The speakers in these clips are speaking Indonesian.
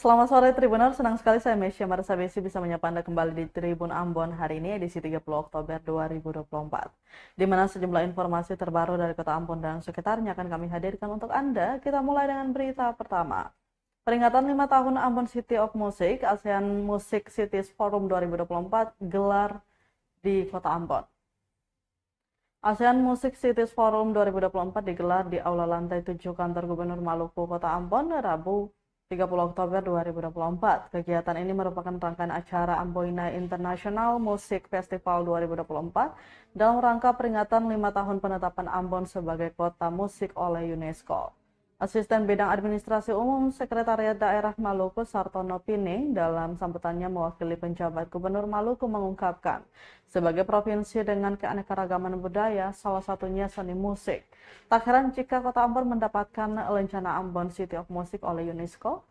Selamat sore Tribuners, senang sekali saya Mesya Marsabesi bisa menyapa Anda kembali di Tribun Ambon hari ini edisi 30 Oktober 2024. Di mana sejumlah informasi terbaru dari Kota Ambon dan sekitarnya akan kami hadirkan untuk Anda. Kita mulai dengan berita pertama. Peringatan 5 tahun Ambon City of Music, ASEAN Music Cities Forum 2024 gelar di Kota Ambon. ASEAN Music Cities Forum 2024 digelar di Aula Lantai 7 Kantor Gubernur Maluku Kota Ambon, Rabu 30 Oktober 2024. Kegiatan ini merupakan rangkaian acara Amboina International Music Festival 2024 dalam rangka peringatan 5 tahun penetapan Ambon sebagai kota musik oleh UNESCO. Asisten Bidang Administrasi Umum Sekretariat Daerah Maluku Sartono Pine dalam sambutannya mewakili penjabat Gubernur Maluku mengungkapkan, sebagai provinsi dengan keanekaragaman budaya, salah satunya seni musik. Tak heran jika Kota Ambon mendapatkan lencana Ambon City of Music oleh UNESCO.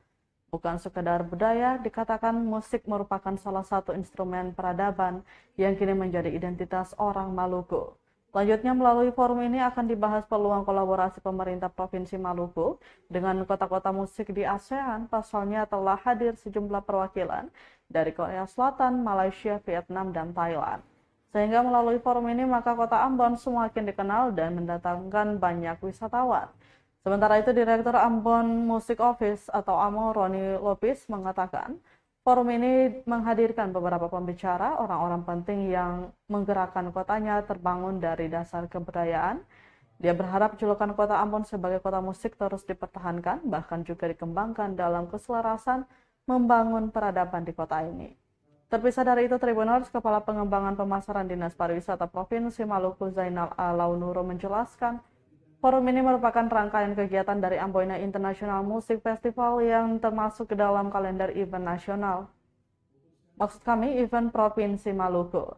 Bukan sekedar budaya, dikatakan musik merupakan salah satu instrumen peradaban yang kini menjadi identitas orang Maluku. Selanjutnya, melalui forum ini akan dibahas peluang kolaborasi pemerintah Provinsi Maluku dengan kota-kota musik di ASEAN. Pasalnya telah hadir sejumlah perwakilan dari Korea Selatan, Malaysia, Vietnam, dan Thailand. Sehingga melalui forum ini maka Kota Ambon semakin dikenal dan mendatangkan banyak wisatawan. Sementara itu, Direktur Ambon Music Office atau AMO Roni Lopis mengatakan, forum ini menghadirkan beberapa pembicara, orang-orang penting yang menggerakkan kotanya terbangun dari dasar kebudayaan. Dia berharap julukan Kota Ambon sebagai kota musik terus dipertahankan, bahkan juga dikembangkan dalam keselarasan membangun peradaban di kota ini. Terpisah dari itu, Tribuners, Kepala Pengembangan Pemasaran Dinas Pariwisata Provinsi Maluku Zainal Alaunuro menjelaskan, forum ini merupakan rangkaian kegiatan dari Amboina International Music Festival yang termasuk ke dalam kalender event nasional. Maksud kami, event Provinsi Maluku.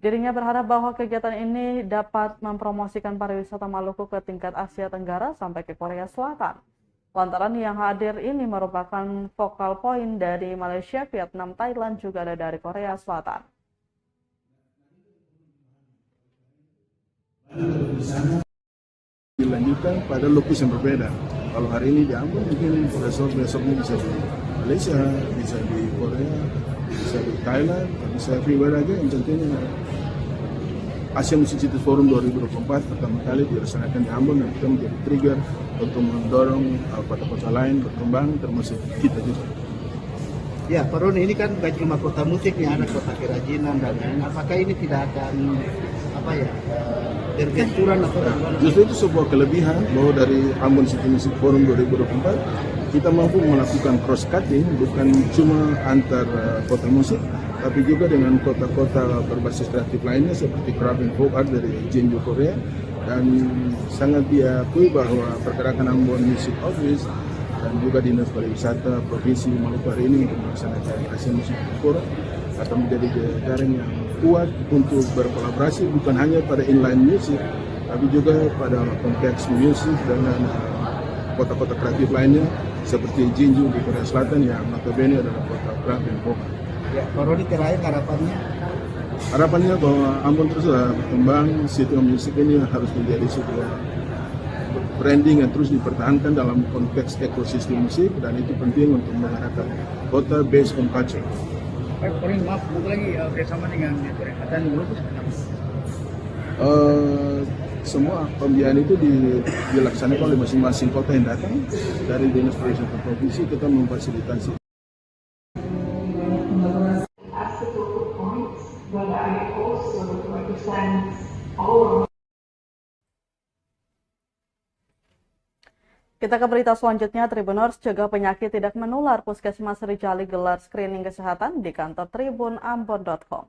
Dirinya berharap bahwa kegiatan ini dapat mempromosikan pariwisata Maluku ke tingkat Asia Tenggara sampai ke Korea Selatan. Lantaran yang hadir ini merupakan vokal point dari Malaysia, Vietnam, Thailand, juga ada dari Korea Selatan. Dilanjutkan pada lokasi yang berbeda. Kalau hari ini di Ambon, mungkin besoknya bisa di Malaysia, bisa di Korea, bisa di Thailand, bisa everywhere aja. Yang tentunya Asia Music Cities Forum 2024 pertama kali dilaksanakan di Ambon dan kita menjadi trigger untuk mendorong kota-kota lain berkembang, termasuk kita juga. Ya, Pak Roni, ini kan bukan cuma kota musik, nih ada kota kerajinan dan lain. Apakah ini tidak akan berbenturan atau Justru itu sebuah kelebihan bahwa dari Ambon City Music Forum 2024 kita mampu melakukan cross cutting, bukan cuma antar kota musik, tapi juga dengan kota-kota berbasis kreatif lainnya seperti craft and folk art dari Jeonju, Korea. Dan sangat diakui bahwa pergerakan Ambon Music Office dan juga Dinas Pariwisata Provinsi Maluku hari ini untuk melaksanakan ASEAN Music Forum akan menjadi jaring yang kuat untuk berkolaborasi bukan hanya pada inline music, tapi juga pada konteks musik dengan kota-kota kreatif lainnya seperti Jeonju di Korea Selatan yang notabene adalah kota craft and folk. Ya, Pak Roni, terakhir harapannya? Harapannya bahwa Ambon terus berkembang, City of Music ini harus menjadi sebuah branding yang terus dipertahankan dalam konteks ekosistem musik, dan itu penting untuk mengharapkan kota based on culture. Pak Roni, maaf, satu lagi kerjasama dengan Korea Lupus. Semua pembiayaan itu dilaksanakan oleh masing-masing kota yang datang. Dari Dinas Pariwisata Provinsi kita memfasilitasi. Kita ke berita selanjutnya, Tribuners, cegah penyakit tidak menular, Puskesmas Rijali gelar screening kesehatan di kantor tribunambon.com.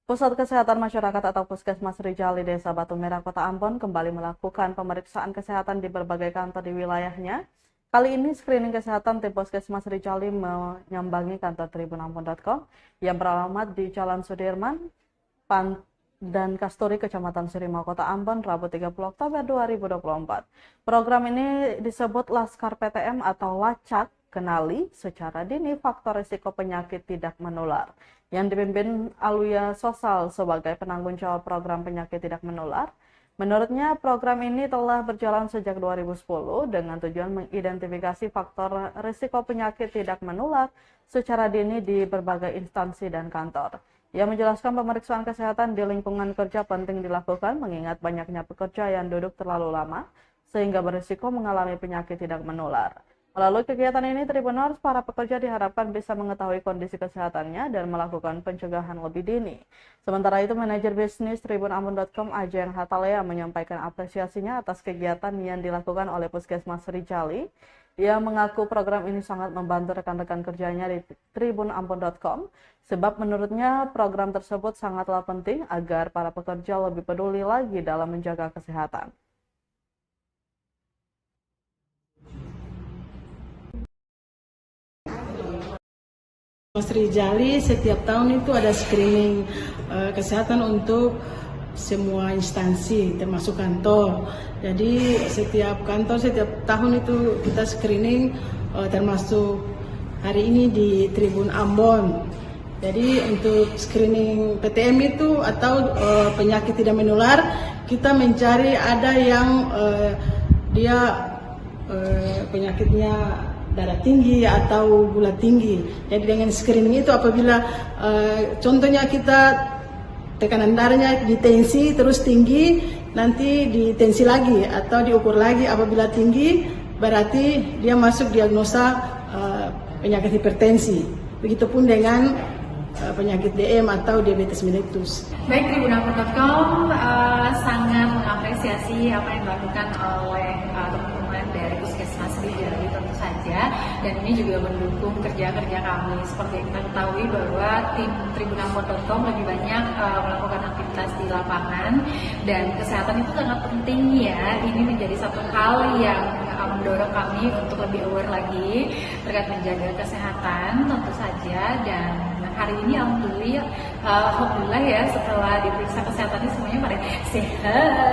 Pusat Kesehatan Masyarakat atau Puskesmas Rijali Desa Batu Merah, Kota Ambon kembali melakukan pemeriksaan kesehatan di berbagai kantor di wilayahnya. Kali ini screening kesehatan tim Puskesmas Rijali menyambangi kantor tribunambon.com yang beralamat di Jalan Sudirman, dan Kasturi, Kecamatan Sirimau, Kota Ambon, Rabu 30 Oktober 2024. Program ini disebut Laskar PTM atau Lacak, kenali secara dini faktor risiko penyakit tidak menular, yang dipimpin Aluya Sosal sebagai penanggung jawab program penyakit tidak menular. Menurutnya, program ini telah berjalan sejak 2010 dengan tujuan mengidentifikasi faktor risiko penyakit tidak menular secara dini di berbagai instansi dan kantor. Ia menjelaskan pemeriksaan kesehatan di lingkungan kerja penting dilakukan mengingat banyaknya pekerja yang duduk terlalu lama sehingga berisiko mengalami penyakit tidak menular. Melalui kegiatan ini, Tribuners, para pekerja diharapkan bisa mengetahui kondisi kesehatannya dan melakukan pencegahan lebih dini. Sementara itu, manajer bisnis tribunambon.com Ajeng Hatalea menyampaikan apresiasinya atas kegiatan yang dilakukan oleh Puskesmas Rijali. Ia mengaku program ini sangat membantu rekan-rekan kerjanya di tribunambon.com, sebab menurutnya program tersebut sangatlah penting agar para pekerja lebih peduli lagi dalam menjaga kesehatan. Mas Rijali setiap tahun itu ada screening kesehatan untuk semua instansi termasuk kantor. Jadi setiap kantor setiap tahun itu kita screening termasuk hari ini di Tribun Ambon. Jadi untuk screening PTM itu atau penyakit tidak menular, kita mencari ada yang dia penyakitnya darah tinggi atau gula tinggi. Jadi dengan screening itu apabila contohnya kita tekanan darahnya ditensi terus tinggi, nanti ditensi lagi atau diukur lagi apabila tinggi, berarti dia masuk diagnosa penyakit hipertensi. Begitupun dengan penyakit DM atau diabetes mellitus. Baik, tribunambon.com sangat mengapresiasi apa yang dilakukan oleh teman-teman dari Puskesmas Rijali tentu saja, dan ini juga mendukung kerja-kerja kami. Seperti yang kita ketahui bahwa tim tribunambon.com lebih banyak melakukan aktivitas di lapangan, dan kesehatan itu sangat penting ya. Ini menjadi satu hal yang mendorong kami untuk lebih aware lagi terkait menjaga kesehatan tentu saja. Dan hari ini alhamdulillah ya, setelah diperiksa kesehatannya semuanya pada sehat.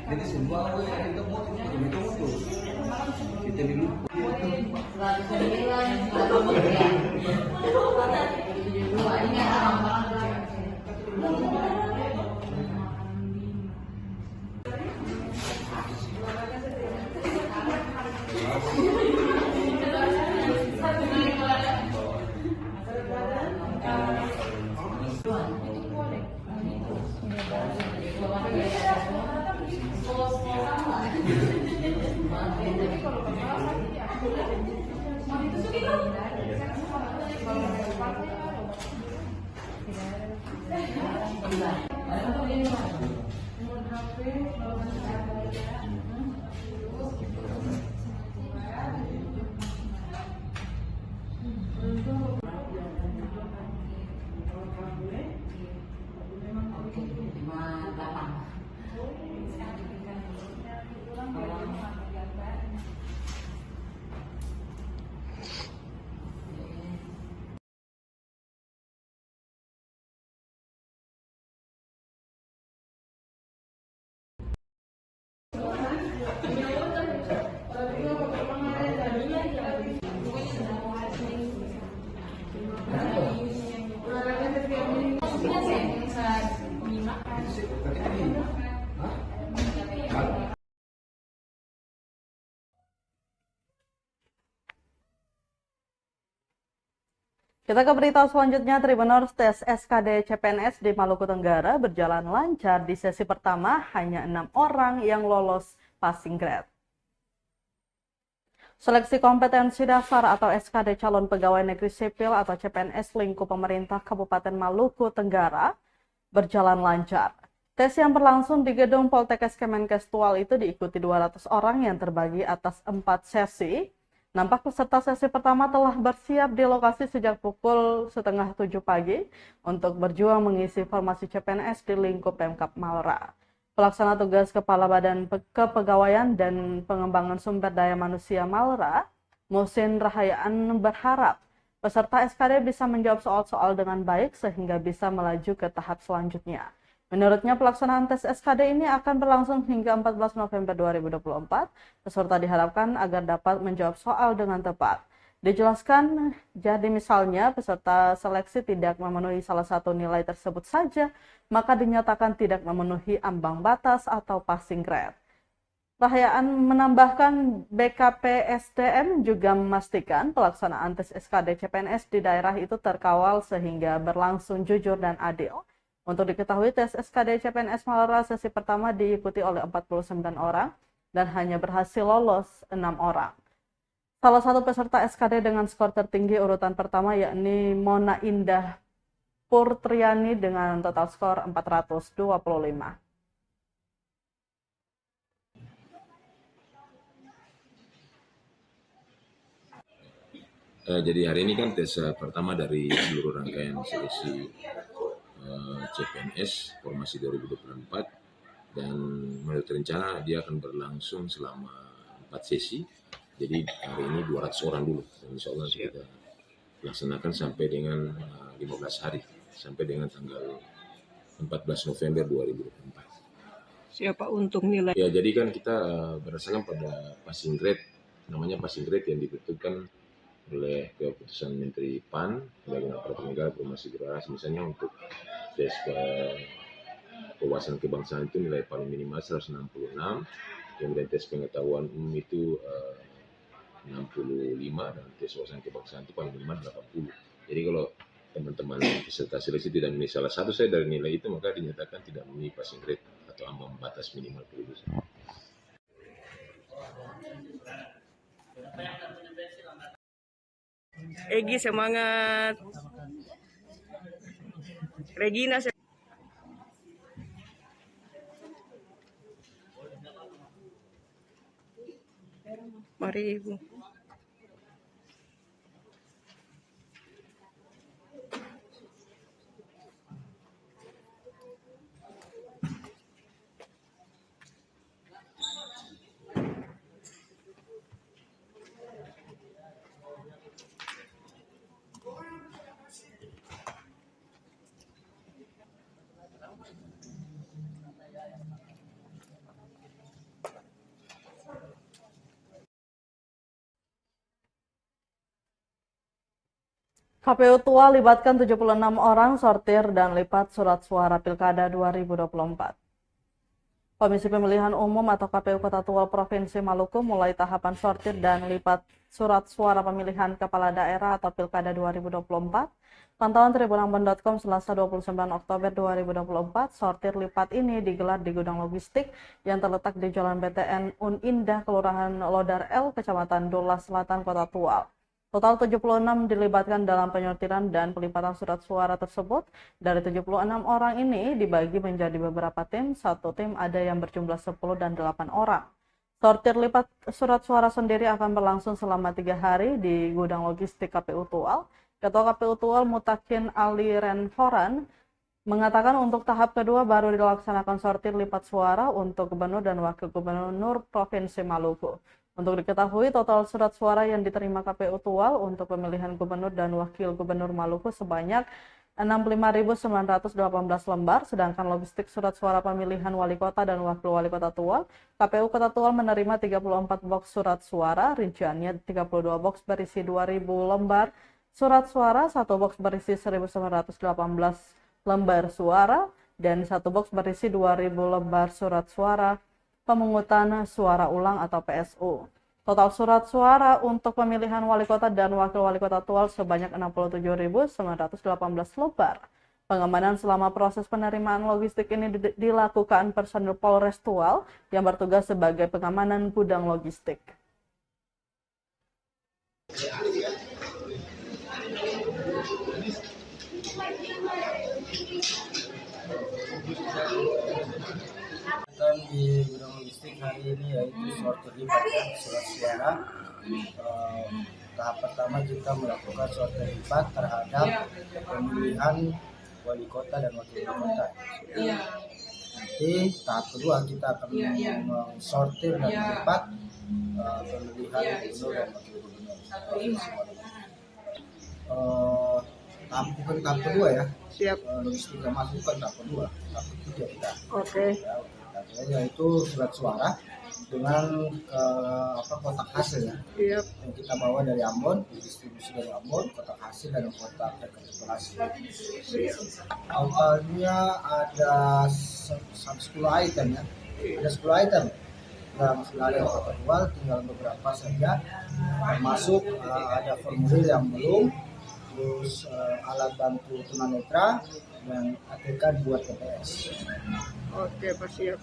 Jadi semua kita motor kita dulu. Kita ke berita selanjutnya. Tribuners, tes SKD CPNS di Maluku Tenggara berjalan lancar. Di sesi pertama hanya 6 orang yang lolos passing grade. Seleksi kompetensi dasar atau SKD calon pegawai negeri sipil atau CPNS lingkup pemerintah Kabupaten Maluku Tenggara berjalan lancar. Tes yang berlangsung di gedung Poltekkes Kemenkestual itu diikuti 200 orang yang terbagi atas 4 sesi. Nampak peserta sesi pertama telah bersiap di lokasi sejak pukul 6:30 pagi untuk berjuang mengisi formasi CPNS di lingkup Pemkab Malra. Pelaksana tugas Kepala Badan Kepegawaian dan Pengembangan Sumber Daya Manusia Malra, Muhsin Rahayaan berharap peserta SKD bisa menjawab soal-soal dengan baik sehingga bisa melaju ke tahap selanjutnya. Menurutnya, pelaksanaan tes SKD ini akan berlangsung hingga 14 November 2024. Peserta diharapkan agar dapat menjawab soal dengan tepat. Dijelaskan, jadi misalnya peserta seleksi tidak memenuhi salah satu nilai tersebut saja, maka dinyatakan tidak memenuhi ambang batas atau passing grade. Rahayaan menambahkan BKPSDM juga memastikan pelaksanaan tes SKD CPNS di daerah itu terkawal sehingga berlangsung jujur dan adil. Untuk diketahui, tes SKD CPNS Malora sesi pertama diikuti oleh 49 orang dan hanya berhasil lolos 6 orang. Salah satu peserta SKD dengan skor tertinggi urutan pertama yakni Mona Indah Purtriani dengan total skor 425. Jadi hari ini kan tes pertama dari seluruh rangkaian seleksi CPNS Formasi 2024 dan menurut rencana dia akan berlangsung selama 4 sesi. Jadi hari ini 200 orang dulu dan insya Allah kita laksanakan sampai dengan 15 hari sampai dengan tanggal 14 November 2024. Siapa untuk nilai? Ya, jadi kan kita berdasarkan pada passing grade, namanya passing grade yang dibentukkan oleh keputusan Menteri PAN, Pembangunan Aparatur Negara Promosi Birokrasi, misalnya untuk tes kewawasan kebangsaan itu nilai paling minimal 166, kemudian tes pengetahuan umum itu 65 dan tes wawasan kebangsaan itu paling minimal 80. Jadi kalau teman-teman peserta seleksi tidak memenuhi salah satu saya dari nilai itu, maka dinyatakan tidak memenuhi passing grade atau ambang batas minimal kelulusan. Egi semangat. Regina Mari Ibu. KPU Tua libatkan 76 orang sortir dan lipat surat suara Pilkada 2024. Komisi Pemilihan Umum atau KPU Kota Tua Provinsi Maluku mulai tahapan sortir dan lipat surat suara pemilihan kepala daerah atau Pilkada 2024. Pantauan tribunambon.com Selasa 29 Oktober 2024, sortir lipat ini digelar di gudang logistik yang terletak di Jalan BTN Unindah, Kelurahan Lodar L, Kecamatan Dola Selatan, Kota Tua. Total 76 dilibatkan dalam penyortiran dan pelipatan surat suara tersebut. Dari 76 orang ini dibagi menjadi beberapa tim. Satu tim ada yang berjumlah 10 dan 8 orang. Sortir lipat surat suara sendiri akan berlangsung selama 3 hari di gudang logistik KPU Tual. Ketua KPU Tual Mutakin Ali Renforan mengatakan untuk tahap kedua baru dilaksanakan sortir lipat suara untuk gubernur dan wakil gubernur Provinsi Maluku. Untuk diketahui, total surat suara yang diterima KPU Tual untuk pemilihan gubernur dan wakil gubernur Maluku sebanyak 65.918 lembar, sedangkan logistik surat suara pemilihan wali kota dan wakil wali kota Tual, KPU Kota Tual menerima 34 box surat suara, rinciannya 32 box berisi 2.000 lembar surat suara, 1 box berisi 1.918 lembar suara, dan 1 box berisi 2.000 lembar surat suara pemungutan suara ulang atau PSU. Total surat suara untuk pemilihan wali kota dan wakil wali kota Tual sebanyak 67.918 lembar. Pengamanan selama proses penerimaan logistik ini dilakukan personil Polres Tual yang bertugas sebagai pengamanan gudang logistik. Di gudang logistik hari ini yaitu sortir lipat surat suara. Tahap pertama kita melakukan sortir lipat terhadap pemilihan wali kota dan wakil wali kota. Nanti tahap kedua kita akan mensortir dan melipat pemilihan gubernur dan wakil gubernur. Bukan tahap kedua ya. Siap. Logistik yang masuk bukan tahap kedua, tahap ketiga kita. Oke. Ya, yaitu surat suara dengan kotak hasil ya. Siap. Yang kita bawa dari Ambon, distribusi dari Ambon, kotak hasil dan kotak rekapitulasi. Awalnya ada 10 item ya. Ada 10 item yang sudah ada kotak tebal, tinggal beberapa saja, termasuk ada formulir yang belum, terus alat bantu tunanetra dan ATK buat TPS. Oke, Pak, siap.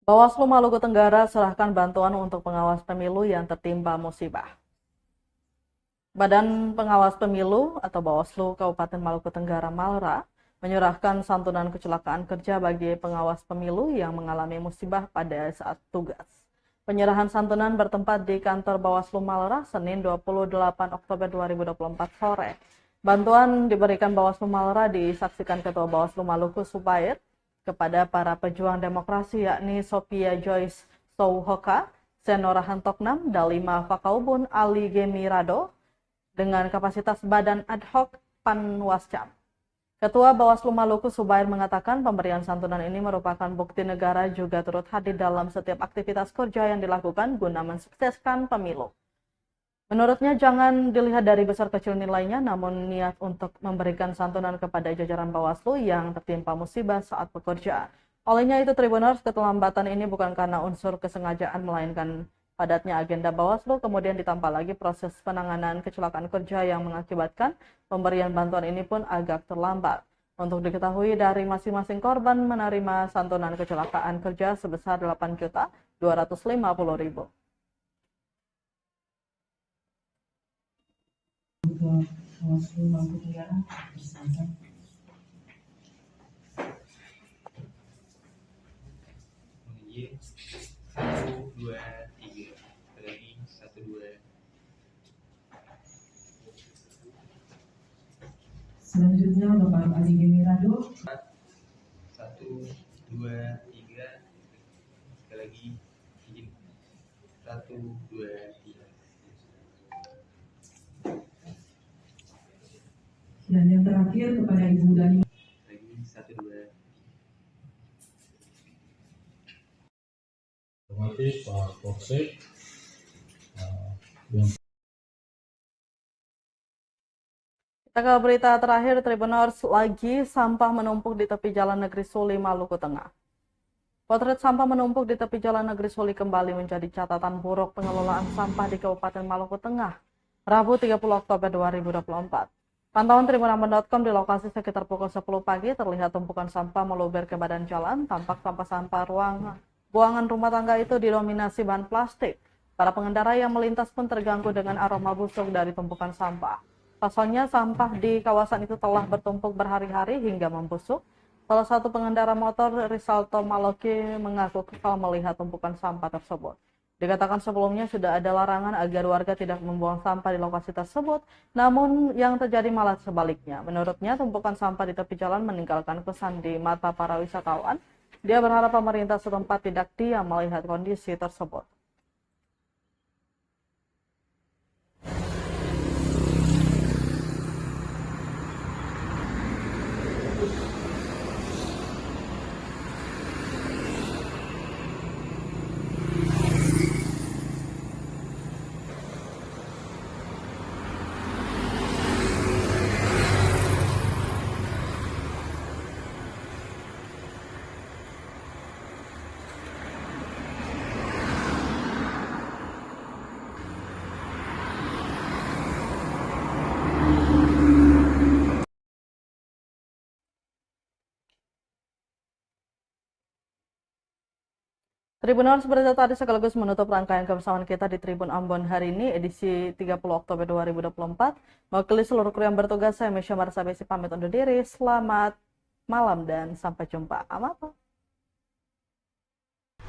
Bawaslu Maluku Tenggara serahkan bantuan untuk pengawas pemilu yang tertimpa musibah. Badan Pengawas Pemilu atau Bawaslu Kabupaten Maluku Tenggara Malra menyerahkan santunan kecelakaan kerja bagi pengawas pemilu yang mengalami musibah pada saat tugas. Penyerahan santunan bertempat di kantor Bawaslu Malra Senin 28 Oktober 2024 sore. Bantuan diberikan Bawaslu Malra disaksikan Ketua Bawaslu Maluku Subair kepada para pejuang demokrasi yakni Sophia Joyce Souhoka, Senora Hantoknam, Dalima Fakaubun, Ali Gemirado dengan kapasitas Badan Ad Hoc Panwascam. Ketua Bawaslu Maluku Subair mengatakan pemberian santunan ini merupakan bukti negara juga turut hadir dalam setiap aktivitas kerja yang dilakukan guna mensukseskan pemilu. Menurutnya jangan dilihat dari besar kecil nilainya, namun niat untuk memberikan santunan kepada jajaran Bawaslu yang tertimpa musibah saat bekerja. Olehnya itu Tribuners, keterlambatan ini bukan karena unsur kesengajaan melainkan padatnya agenda Bawaslu, kemudian ditambah lagi proses penanganan kecelakaan kerja yang mengakibatkan pemberian bantuan ini pun agak terlambat. Untuk diketahui dari masing-masing korban menerima santunan kecelakaan kerja sebesar Rp8.250.000. Bawaslu Maluku Tenggara bersama. Satu, dua, tiga. Lagi, satu, dua. Selanjutnya Bapak Ali Gemirado. Satu, dua, tiga. Sekali lagi, izin. Satu, dua, tiga. Dan yang terakhir kepada Ibu Dalima. Lagi, satu, dua. Hormati Pak Polsek yang Kita ke berita terakhir, Tribuners, lagi sampah menumpuk di tepi Jalan Negeri Suli, Maluku Tengah. Potret sampah menumpuk di tepi Jalan Negeri Suli kembali menjadi catatan buruk pengelolaan sampah di Kabupaten Maluku Tengah, Rabu 30 Oktober 2024. Pantauan tribunambon.com di lokasi sekitar pukul 10 pagi terlihat tumpukan sampah meluber ke badan jalan, tampak sampah-sampah buangan rumah tangga itu didominasi bahan plastik. Para pengendara yang melintas pun terganggu dengan aroma busuk dari tumpukan sampah. Pasalnya sampah di kawasan itu telah bertumpuk berhari-hari hingga membusuk. Salah satu pengendara motor Risalto Maloki mengaku kesal melihat tumpukan sampah tersebut. Dikatakan sebelumnya sudah ada larangan agar warga tidak membuang sampah di lokasi tersebut, namun yang terjadi malah sebaliknya. Menurutnya tumpukan sampah di tepi jalan meninggalkan kesan di mata para wisatawan. Dia berharap pemerintah setempat tidak diam melihat kondisi tersebut. Tribuners, berita tadi sekaligus menutup rangkaian kebersamaan kita di Tribun Ambon hari ini, edisi 30 Oktober 2024. Mewakili seluruh kru yang bertugas, saya Mesya Marsabesi pamit undur diri. Selamat malam dan sampai jumpa. Amapa.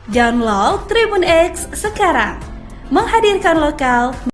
Download Tribun X sekarang, menghadirkan lokal